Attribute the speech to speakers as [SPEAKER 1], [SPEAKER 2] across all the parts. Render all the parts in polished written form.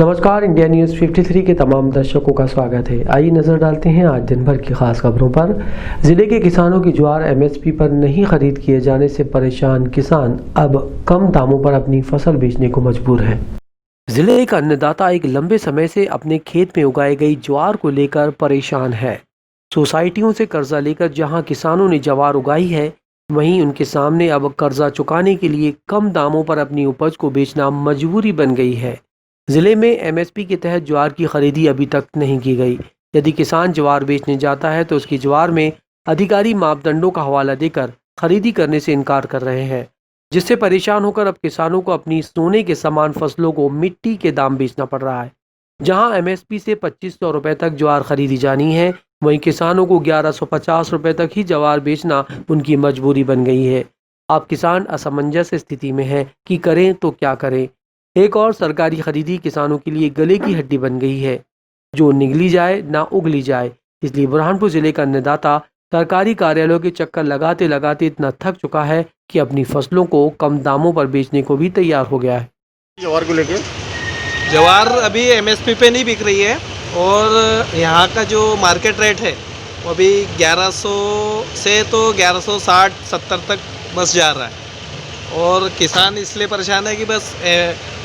[SPEAKER 1] नमस्कार, India news 53 के तमाम दर्शकों का स्वागत है। आइए नजर डालते हैं आज दिन भर की खास खबरों पर। जिले के किसानों की ज्वार एमएसपी पर नहीं खरीद किए जाने से परेशान किसान अब कम दामों पर अपनी फसल बेचने को मजबूर है। जिले का अन्नदाता एक लंबे समय से अपने खेत में उगाई गई ज्वार को लेकर परेशान है। सोसाइटियों से कर्जा लेकर जहां किसानों ने ज्वार उगाई है, वहीं उनके सामने अब कर्जा चुकाने के लिए कम दामों पर अपनी उपज को बेचना मजबूरी बन गई है। जिले में एमएसपी के तहत ज्वार की खरीदी अभी तक नहीं की गई। यदि किसान ज्वार बेचने जाता है तो उसकी ज्वार में अधिकारी मापदंडों का हवाला देकर खरीदी करने से इनकार कर रहे हैं, जिससे परेशान होकर अब किसानों को अपनी सोने के समान फसलों को मिट्टी के दाम बेचना पड़ रहा है। जहां एमएसपी से 2500 रुपए तक ज्वार खरीदी जानी है, वहीं किसानों को 1150 रुपए तक ही ज्वार बेचना उनकी मजबूरी बन गई है। अब किसान असमंजस स्थिति में है कि करें तो क्या करें। एक और सरकारी खरीदी किसानों के लिए गले की हड्डी बन गई है, जो निगली जाए ना उगली जाए। इसलिए बुरहानपुर जिले का अन्नदाता सरकारी कार्यालयों के चक्कर लगाते लगाते इतना थक चुका है कि अपनी फसलों को कम दामों पर बेचने को भी तैयार हो गया है।
[SPEAKER 2] ज्वार को लेके
[SPEAKER 3] ज्वार अभी एमएसपी पे नहीं बिक रही है और यहाँ का जो मार्केट रेट है वो अभी 1100 से तो 1160-70 तक बस जा रहा है। और किसान इसलिए परेशान है कि बस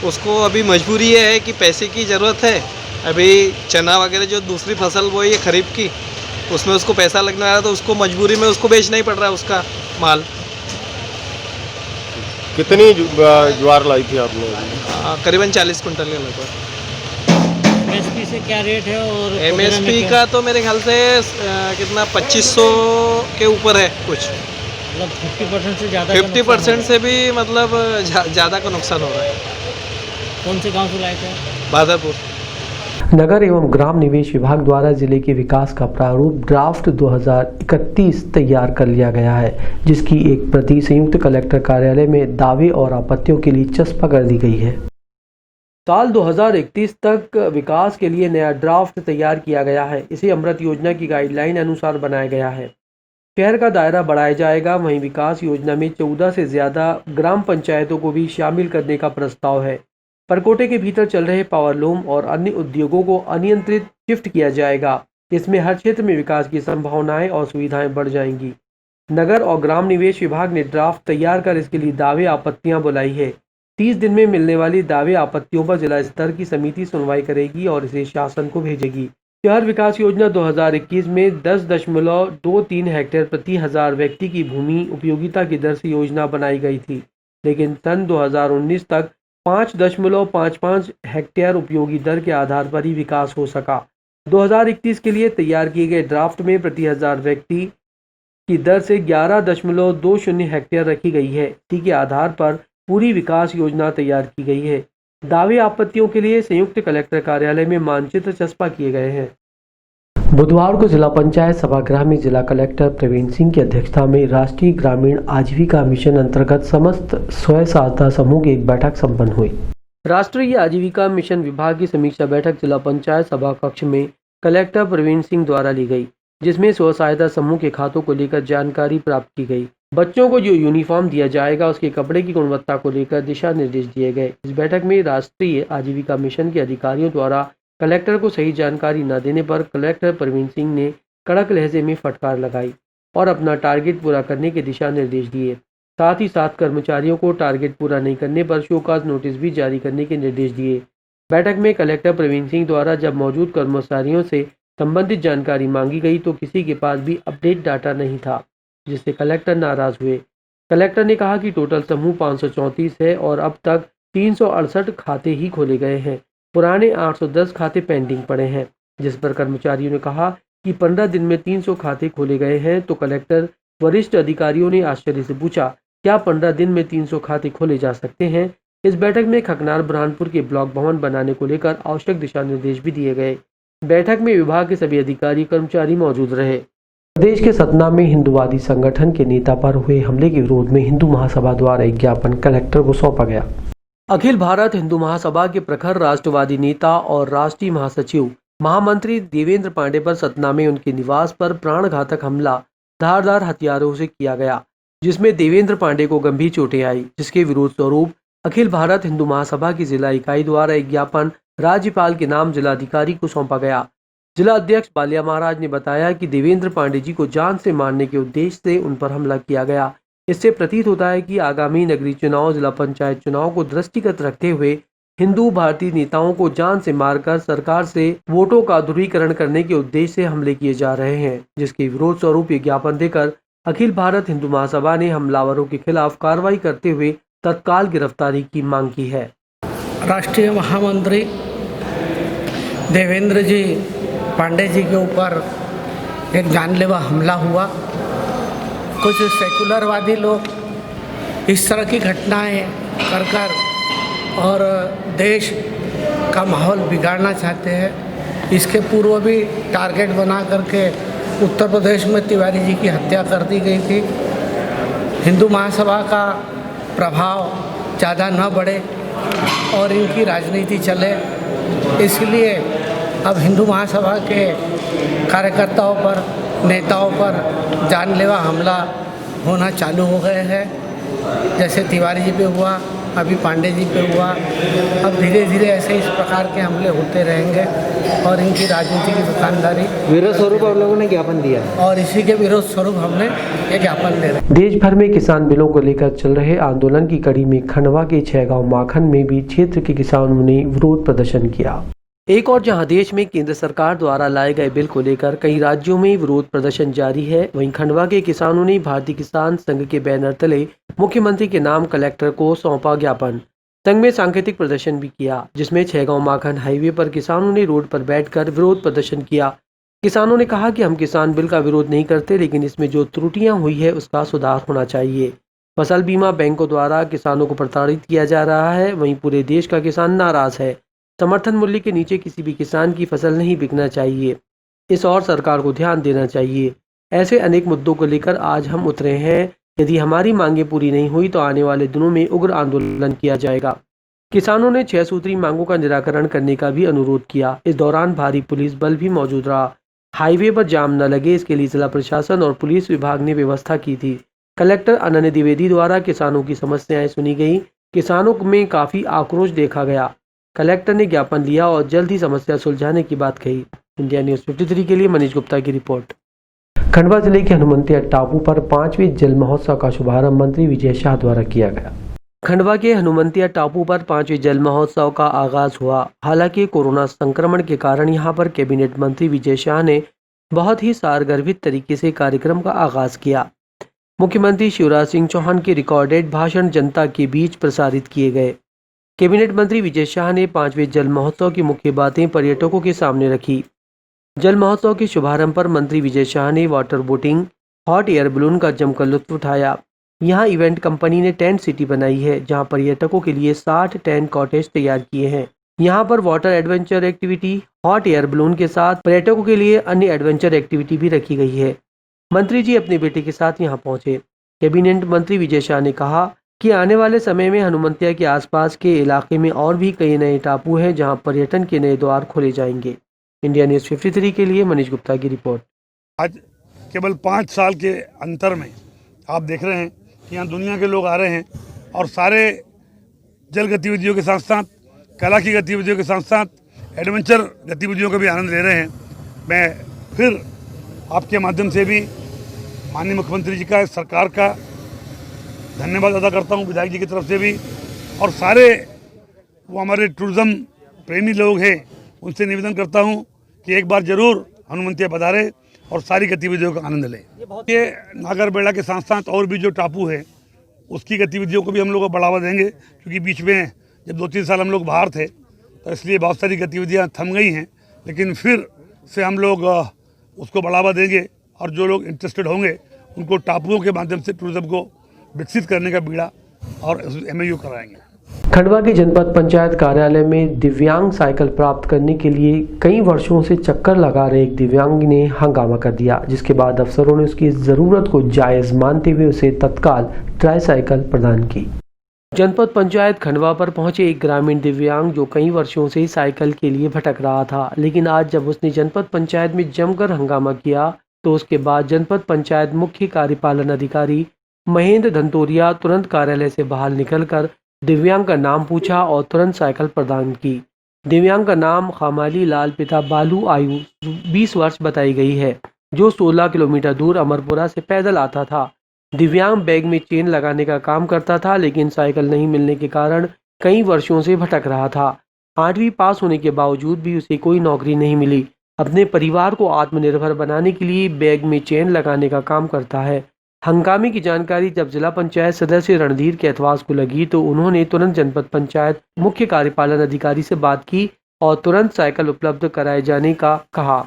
[SPEAKER 3] उसको अभी मजबूरी ये है कि पैसे की ज़रूरत है। अभी चना वगैरह जो दूसरी फसल वो ये खरीफ की, उसमें उसको पैसा लगने वाला, तो उसको मजबूरी में उसको बेचना ही पड़ रहा है उसका माल।
[SPEAKER 2] कितनी ज्वार लाई थी आपने?
[SPEAKER 3] करीबन 40 कुंटल के लगभग।
[SPEAKER 4] एमएसपी से क्या रेट है? और
[SPEAKER 3] एमएसपी का तो मेरे ख्याल से कितना 2500 के ऊपर है कुछ,
[SPEAKER 4] मतलब 50% से ज़्यादा।
[SPEAKER 3] 50% से भी मतलब ज़्यादा का नुकसान हो रहा है।
[SPEAKER 4] कौन से गांव से लाए थे?
[SPEAKER 3] बादरपुर।
[SPEAKER 1] नगर एवं ग्राम निवेश विभाग द्वारा जिले के विकास का प्रारूप ड्राफ्ट 2031 तैयार कर लिया गया है, जिसकी एक प्रति संयुक्त कलेक्टर कार्यालय में दावे और आपत्तियों के लिए चस्पा कर दी गई है। साल 2031 तक विकास के लिए नया ड्राफ्ट तैयार किया गया है। इसे अमृत योजना की गाइडलाइन अनुसार बनाया गया है। शहर का दायरा बढ़ाया जाएगा। वहीं विकास योजना में 14 से ज्यादा ग्राम पंचायतों को भी शामिल करने का प्रस्ताव है। परकोटे के भीतर चल रहे पावरलूम और अन्य उद्योगों को अनियंत्रित शिफ्ट किया जाएगा। इसमें हर क्षेत्र में विकास की संभावनाएं और सुविधाएं बढ़ जाएंगी। नगर और ग्राम निवेश विभाग ने ड्राफ्ट तैयार कर इसके लिए दावे आपत्तियां बुलाई है। 30 दिन में मिलने वाली दावे आपत्तियों पर जिला स्तर की समिति सुनवाई करेगी और इसे शासन को भेजेगी। शहर विकास योजना 2021 में 10.23 हेक्टेयर प्रति 1000 व्यक्ति की भूमि उपयोगिता की दर से योजना बनाई गई थी, लेकिन सन 2019 तक 5.55 हेक्टेयर उपयोगी दर के आधार पर ही विकास हो सका। 2031 के लिए तैयार किए गए ड्राफ्ट में प्रति 1000 व्यक्ति की दर से 11.20 हेक्टेयर रखी गई है। इसी के आधार पर पूरी विकास योजना तैयार की गई है। दावे आपत्तियों के लिए संयुक्त कलेक्टर कार्यालय में मानचित्र चस्पा किए गए हैं। बुधवार को जिला पंचायत सभागृह में जिला कलेक्टर प्रवीण सिंह की अध्यक्षता में राष्ट्रीय ग्रामीण आजीविका मिशन अंतर्गत समस्त स्वयं सहायता समूह की एक बैठक संपन्न हुई। राष्ट्रीय आजीविका मिशन विभाग की समीक्षा बैठक जिला पंचायत सभा कक्ष में कलेक्टर प्रवीण सिंह द्वारा ली गई, जिसमें स्व सहायता समूह के खातों को लेकर जानकारी प्राप्त की गई। बच्चों को जो यूनिफॉर्म दिया जाएगा उसके कपड़े की गुणवत्ता को लेकर दिशा निर्देश दिए गए। इस बैठक में राष्ट्रीय आजीविका मिशन के अधिकारियों द्वारा कलेक्टर को सही जानकारी न देने पर कलेक्टर प्रवीण सिंह ने कड़क लहजे में फटकार लगाई और अपना टारगेट पूरा करने के दिशा निर्देश दिए। साथ ही साथ कर्मचारियों को टारगेट पूरा नहीं करने पर शोकाज नोटिस भी जारी करने के निर्देश दिए। बैठक में कलेक्टर प्रवीण सिंह द्वारा जब मौजूद कर्मचारियों से संबंधित जानकारी मांगी गई तो किसी के पास भी अपडेट डाटा नहीं था, जिससे कलेक्टर नाराज हुए। कलेक्टर ने कहा कि टोटल समूह 534 है और अब तक 368 खाते ही खोले गए हैं। पुराने 810 खाते पेंडिंग पड़े हैं, जिस पर कर्मचारियों ने कहा कि 15 दिन में 300 खाते खोले गए हैं। तो कलेक्टर वरिष्ठ अधिकारियों ने आश्चर्य से पूछा, क्या 15 दिन में 300 खाते खोले जा सकते हैं? इस बैठक में खकनार बुरहानपुर के ब्लॉक भवन बनाने को लेकर आवश्यक दिशा निर्देश भी दिए गए। बैठक में विभाग के सभी अधिकारी कर्मचारी मौजूद रहे। प्रदेश के सतना में हिंदूवादी संगठन के नेता पर हुए हमले के विरोध में हिंदू महासभा द्वारा एक ज्ञापन कलेक्टर को सौंपा गया। अखिल भारत हिंदू महासभा के प्रखर राष्ट्रवादी नेता और राष्ट्रीय महासचिव महामंत्री देवेंद्र पांडे पर सतना में उनके निवास पर प्राणघातक हमला धारदार हथियारों से किया गया, जिसमें देवेंद्र पांडे को गंभीर चोटें आई, जिसके विरोध स्वरूप अखिल भारत हिंदू महासभा की जिला इकाई द्वारा एक ज्ञापन राज्यपाल के नाम जिलाधिकारी को सौंपा गया। जिला अध्यक्ष बालिया महाराज ने बताया कि देवेंद्र पांडे जी को जान से मारने के उद्देश्य से उन पर हमला किया गया। इससे प्रतीत होता है कि आगामी नगरीय चुनाव, जिला पंचायत चुनाव को दृष्टिगत रखते हुए हिंदू भारतीय नेताओं को जान से मारकर सरकार से वोटों का ध्रुवीकरण करने के उद्देश्य से हमले किए जा रहे हैं, जिसके विरोध स्वरूप ये ज्ञापन देकर अखिल भारत हिंदू महासभा ने हमलावरों के खिलाफ कार्रवाई करते हुए तत्काल गिरफ्तारी की मांग की है।
[SPEAKER 5] राष्ट्रीय महामंत्री देवेंद्र जी पांडे जी के ऊपर एक जानलेवा हमला हुआ। कुछ सेकुलरवादी लोग इस तरह की घटनाएं कर और देश का माहौल बिगाड़ना चाहते हैं। इसके पूर्व भी टारगेट बना करके उत्तर प्रदेश में तिवारी जी की हत्या कर दी गई थी। हिंदू महासभा का प्रभाव ज़्यादा न बढ़े और इनकी राजनीति चले, इसलिए अब हिंदू महासभा के कार्यकर्ताओं पर, नेताओं पर जानलेवा हमला होना चालू हो गए हैं। जैसे तिवारी जी पे हुआ, अभी पांडे जी पे हुआ, अब धीरे धीरे ऐसे इस प्रकार के हमले होते रहेंगे और इनकी राजनीति की दुकानदारी
[SPEAKER 6] विरोध स्वरूप आप लोगों ने ज्ञापन दिया है
[SPEAKER 5] और इसी के विरोध स्वरूप हमने ये ज्ञापन दे रहे हैं।
[SPEAKER 1] देश भर में किसान बिलों को लेकर चल रहे आंदोलन की कड़ी में खंडवा के 6 गांव माखन में भी क्षेत्र के किसानों ने विरोध प्रदर्शन किया। एक और जहां देश में केंद्र सरकार द्वारा लाए गए बिल को लेकर कई राज्यों में विरोध प्रदर्शन जारी है, वहीं खंडवा के किसानों ने भारतीय किसान संघ के बैनर तले मुख्यमंत्री के नाम कलेक्टर को सौंपा ज्ञापन। संघ में सांकेतिक प्रदर्शन भी किया, जिसमें 6 गांव माखन हाईवे पर किसानों ने रोड पर बैठकर विरोध प्रदर्शन किया। किसानों ने कहा कि हम किसान बिल का विरोध नहीं करते, लेकिन इसमें जो त्रुटियां हुई है उसका सुधार होना चाहिए। फसल बीमा बैंकों द्वारा किसानों को प्रताड़ित किया जा रहा है, वहीं पूरे देश का किसान नाराज है। समर्थन मूल्य के नीचे किसी भी किसान की फसल नहीं बिकना चाहिए, इस और सरकार को ध्यान देना चाहिए। ऐसे अनेक मुद्दों को लेकर आज हम उतरे हैं। यदि हमारी मांगें पूरी नहीं हुई तो आने वाले दिनों में उग्र आंदोलन किया जाएगा। किसानों ने 6 सूत्री मांगों का निराकरण करने का भी अनुरोध किया। इस दौरान भारी पुलिस बल भी मौजूद रहा। हाईवे पर जाम न लगे, इसके लिए जिला प्रशासन और पुलिस विभाग ने व्यवस्था की थी। कलेक्टर अनन्य द्विवेदी द्वारा किसानों की समस्याएं सुनी गई। किसानों में काफी आक्रोश देखा गया। कलेक्टर ने ज्ञापन लिया और जल्द ही समस्या सुलझाने की बात कही। इंडिया न्यूज़ 53 के लिए मनीष गुप्ता की रिपोर्ट। खंडवा जिले के हनुमंतिया टापू पर 5वें जल महोत्सव का शुभारंभ मंत्री विजय शाह द्वारा किया गया। खंडवा के हनुमंतिया टापू पर 5वें जल महोत्सव का आगाज हुआ। हालांकि कोरोना संक्रमण के कारण यहां पर कैबिनेट मंत्री विजय शाह ने बहुत ही सारगर्भित तरीके से कार्यक्रम का आगाज किया। मुख्यमंत्री शिवराज सिंह चौहान के रिकॉर्डेड भाषण जनता के बीच प्रसारित किए गए। कैबिनेट मंत्री विजय शाह ने 5वें जल महोत्सव की मुख्य बातें पर्यटकों के सामने रखी। जल महोत्सव के शुभारंभ पर मंत्री विजय शाह ने water boating, hot air balloon का जमकर लुत्फ उठाया। यहां इवेंट कंपनी ने टेंट सिटी बनाई है, जहां पर्यटकों के लिए 60 टेंट कॉटेज तैयार किए हैं। यहां पर water adventure activity, hot air balloon के साथ पर्यटकों के लिए अन्य एडवेंचर एक्टिविटी भी रखी गई है। मंत्री जी अपने बेटे के साथ यहां पहुंचे। कैबिनेट मंत्री विजय शाह ने कहा कि आने वाले समय में हनुमंतिया के आसपास के इलाके में और भी कई नए टापू हैं, जहां पर्यटन के नए द्वार खोले जाएंगे। इंडिया न्यूज़ 53 के लिए मनीष गुप्ता की रिपोर्ट।
[SPEAKER 7] आज केवल 5 साल के अंतर में आप देख रहे हैं कि यहाँ दुनिया के लोग आ रहे हैं और सारे जल गतिविधियों के साथ साथ कला की गतिविधियों के साथ साथ एडवेंचर गतिविधियों का भी आनंद ले रहे हैं। मैं फिर आपके माध्यम से भी माननीय मुख्यमंत्री जी का, सरकार का धन्यवाद अदा करता हूँ, विधायक जी की तरफ से भी, और सारे वो हमारे टूरिज़्म प्रेमी लोग हैं उनसे निवेदन करता हूँ कि एक बार ज़रूर हनुमंतिया पधारे और सारी गतिविधियों का आनंद लें। ये नागरबेड़ा के साथ साथ और भी जो टापू है उसकी गतिविधियों को भी हम लोग को बढ़ावा देंगे, क्योंकि बीच में जब 2-3 साल हम लोग बाहर थे तो इसलिए बहुत सारी गतिविधियाँ थम गई हैं, लेकिन फिर से हम लोग उसको बढ़ावा देंगे और जो लोग इंटरेस्टेड होंगे उनको टापुओं के माध्यम से टूरिज्म को विकसित करने का बीड़ा और MOU कराएंगे।
[SPEAKER 1] खंडवा के जनपद पंचायत कार्यालय में दिव्यांग साइकिल प्राप्त करने के लिए कई वर्षों से चक्कर लगा रहे एक दिव्यांग ने हंगामा कर दिया, जिसके बाद अफसरों ने उसकी जरूरत को जायज मानते हुए उसे तत्काल ट्राई साइकिल प्रदान की। जनपद पंचायत खंडवा पर पहुंचे एक ग्रामीण दिव्यांग जो कई वर्षों से साइकिल के लिए भटक रहा था, लेकिन आज जब उसने जनपद पंचायत में जमकर हंगामा किया तो उसके बाद जनपद पंचायत मुख्य कार्यपालन अधिकारी महेंद्र धनतोरिया तुरंत कार्यालय से बाहर निकलकर दिव्यांग का नाम पूछा और तुरंत साइकिल प्रदान की। दिव्यांग का नाम खमाली लाल पिता बालू, आयु 20 वर्ष बताई गई है, जो 16 किलोमीटर दूर अमरपुरा से पैदल आता था। दिव्यांग बैग में चेन लगाने का काम करता था, लेकिन साइकिल नहीं मिलने के कारण कई वर्षों से भटक रहा था। 8वीं पास होने के बावजूद भी उसे कोई नौकरी नहीं मिली। अपने परिवार को आत्मनिर्भर बनाने के लिए बैग में चेन लगाने का काम करता है। हंगामे की जानकारी जब जिला पंचायत सदस्य रणधीर कैथवास को लगी तो उन्होंने तुरंत जनपद पंचायत मुख्य कार्यपालन अधिकारी से बात की और तुरंत साइकिल उपलब्ध कराए जाने का कहा।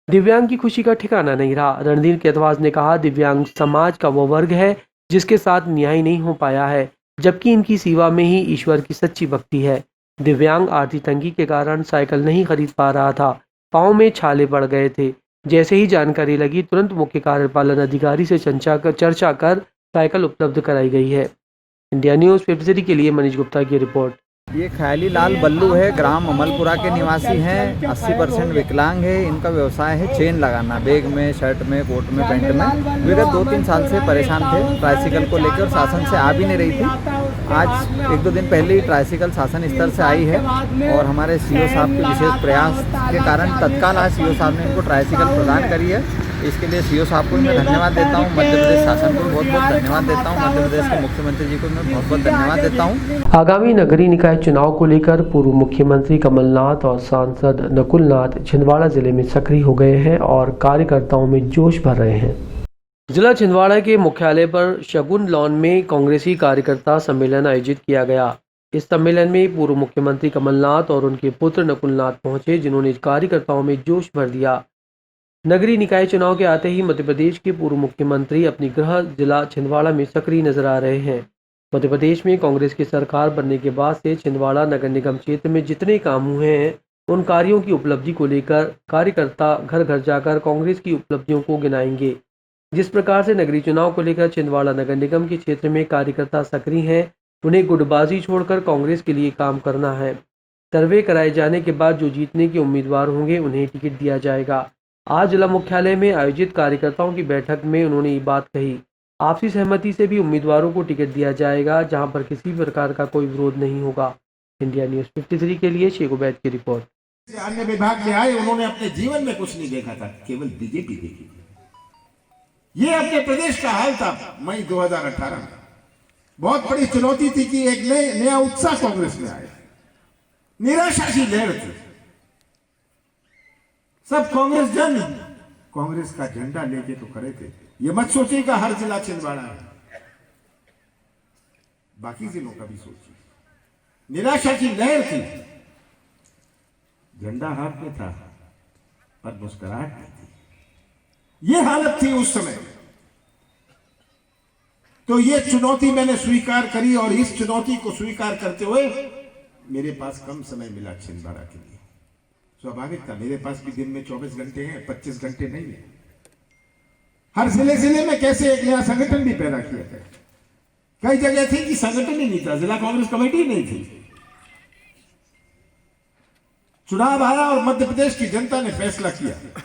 [SPEAKER 1] दिव्यांग की खुशी का ठिकाना नहीं रहा। रणधीर कैथवास ने कहा, दिव्यांग समाज का वो वर्ग है जिसके साथ न्याय नहीं हो पाया है, जबकि इनकी सेवा में ही ईश्वर की सच्ची भक्ति है। दिव्यांग आर्थिक तंगी के कारण साइकिल नहीं खरीद पा रहा था। पाँव में छाले पड़ गए थे। जैसे ही जानकारी लगी तुरंत मुख्य कार्यपालन अधिकारी से चर्चा कर साइकिल उपलब्ध कराई गई है। इंडिया न्यूज़ 53 के लिए मनीष गुप्ता की रिपोर्ट।
[SPEAKER 6] ये ख्याली लाल बल्लू है, ग्राम अमलपुरा के निवासी हैं, 80% विकलांग है। इनका व्यवसाय है चेन लगाना, बैग में, शर्ट में, कोट में, पैंट में। विगत 2-3 साल से परेशान थे ट्राइसिकल को लेकर और शासन से आ भी नहीं रही थी। आज 1-2 दिन पहले ही ट्राइसिकल शासन स्तर से आई है और हमारे सीओ साहब के विशेष प्रयास के कारण तत्काल आज सीओ साहब ने इनको ट्राइसिकल प्रदान करी है। इसके लिए सीओ साहब को मैं धन्यवाद देता हूँ। मध्य प्रदेश शासन को बहुत बहुत धन्यवाद देता हूँ। मध्य प्रदेश के मुख्यमंत्री जी को मैं बहुत बहुत धन्यवाद देता हूँ।
[SPEAKER 1] आगामी नगरीय निकाय चुनाव को लेकर पूर्व मुख्यमंत्री कमलनाथ और सांसद नकुलनाथ छिंदवाड़ा जिले में सक्रिय हो गए हैं और कार्यकर्ताओं में जोश भर रहे हैं। जिला छिंदवाड़ा के मुख्यालय पर शगुन लॉन में कांग्रेसी कार्यकर्ता सम्मेलन आयोजित किया गया। इस सम्मेलन में पूर्व मुख्यमंत्री कमलनाथ और उनके पुत्र नकुलनाथ पहुंचे, जिन्होंने कार्यकर्ताओं में जोश भर दिया। नगरीय निकाय चुनाव के आते ही मध्य प्रदेश के पूर्व मुख्यमंत्री अपनी गृह जिला छिंदवाड़ा में सक्रिय नजर आ रहे हैं। मध्य प्रदेश में कांग्रेस की सरकार बनने के बाद से छिंदवाड़ा नगर निगम क्षेत्र में जितने काम हुए हैं, उन कार्यों की उपलब्धि को लेकर कार्यकर्ता घर घर जाकर कांग्रेस की उपलब्धियों को गिनाएंगे। जिस प्रकार से नगरीय चुनाव को लेकर छिंदवाड़ा नगर निगम के क्षेत्र में कार्यकर्ता सक्रिय हैं, उन्हें गुटबाजी छोड़कर कांग्रेस के लिए काम करना है। सर्वे कराए जाने के बाद जो जीतने के उम्मीदवार होंगे उन्हें टिकट दिया जाएगा। आज जिला मुख्यालय में आयोजित कार्यकर्ताओं की बैठक में उन्होंने ये बात कही। आपसी सहमति से भी उम्मीदवारों को टिकट दिया जाएगा, जहां पर किसी प्रकार का कोई विरोध नहीं होगा। इंडिया न्यूज़ 53 के लिए शेख उबैद की रिपोर्ट।
[SPEAKER 8] अन्य विभाग में आए, उन्होंने अपने जीवन में कुछ नहीं देखा था, केवल बीजेपी देखी थी। ये अपने प्रदेश का हाल था मई 2018 में। बहुत बड़ी चुनौती थी कि एक नया उत्साह कांग्रेस में आया। निराशा की लहर थी। सब कांग्रेस जन कांग्रेस का झंडा लेके तो खड़े थे। ये मत सोचिएगा हर जिला छिंदवाड़ा है, बाकी जिलों का भी सोचिए। निराशा की लहर थी। झंडा हाथ में था पर मुस्कुराहट नहीं थी। ये हालत थी उस समय। तो ये चुनौती मैंने स्वीकार करी और इस चुनौती को स्वीकार करते हुए मेरे पास कम समय मिला छिंदवाड़ा के लिए। स्वाभाविक था, मेरे पास भी दिन में 24 घंटे हैं, 25 घंटे नहीं है। हर जिले में कैसे एक नया संगठन भी पैदा किया गया। कई जगह थी कि संगठन ही नहीं था, जिला कांग्रेस कमेटी नहीं थी। चुनाव आया और मध्य प्रदेश की जनता ने फैसला किया